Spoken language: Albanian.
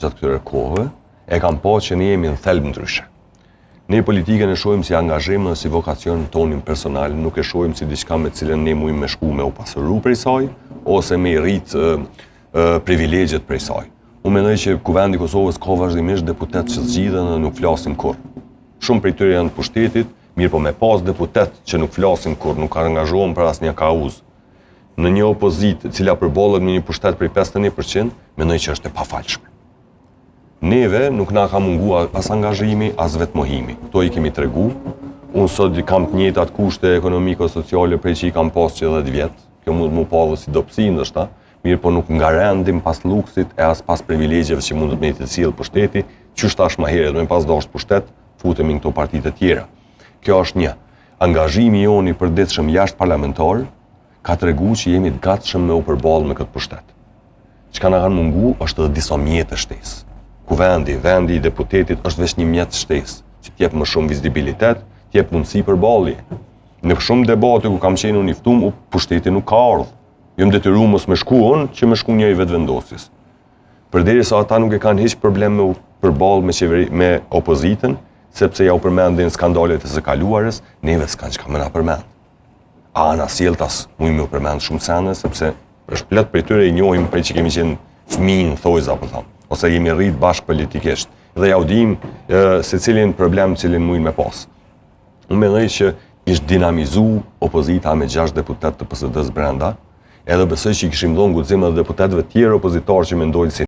gjatë këtyre kohëve, e kam pa që ne jemi në thelb ndryshe. Ne politikën e shohim si angazhim dhe si vokacion tonin personal, nuk e shohim si diçka me cilën ne mujmë me shku me u pasuru prej saj, ose me i rrit privilegjet prej saj. Unë mendoj që Kuvendi i Kosovës ka vazhdimisht deputet që zgjidhen dhe nuk flasin kurrë. Shumë prej tyre janë të pushtetit, mirë po me pas deputet që nuk flasin kurrë, nuk angazhohen për asnjë kauzë. Në një opozitë e cila përballet me një pushtet prej 51%, mendoj që është e pafalshme. Neve nuk na ka munguar as angazhimi, as vetmohimi. Kto i kemi tregu. Unë sot kam të njëjtat kushte ekonomiko-sociale prej që i kam pas që 10 vjet. Kjo mund më pa si dobësi ndoshta, mirë po nuk ngarendim pas luksit e as pas privilegjeve që mund të më të sjellë pushteti, qysh tash më herët më pas dashur pushtet, futemi në këto partitë të tjera. Kjo është një. Angazhimi jon i përditshëm jashtë parlamentar ka treguar që jemi të gatshëm me u përballë me këtë pushtet. Çka na kanë munguar është edhe disa mjete shtesë. Vendi i deputetit është vetëm një mjet shtesë, që t'jep më shumë vizibilitet, t'jep mundësi përballje. Në shumë debate ku kam qenë unë i ftuar, pushteti nuk ka ardhur. Jam detyruar mos më shku unë, që më shku një i vetvendosjes. Përderisa ata nuk e kanë hiç problem me u përballë me opozitën, sepse ja u përmendin skandalet e së kaluarës, neve s'kan çka më na përmend. Ana sjelltas mund më u përmend shumë sene, sepse është plot prej tyre i njohim prej që kemi qenë fëmijë thojza apo thonë, ose jemi rrit bashkë politikisht dhe ja u dim secilin problem cilin mujnë me pas. Unë mendoj që ishte dinamizu opozita me 6 deputet të PSD-s brenda, edhe besoj që i kishim dhënë guxim edhe deputetëve tjerë opozitarë që mendojnë si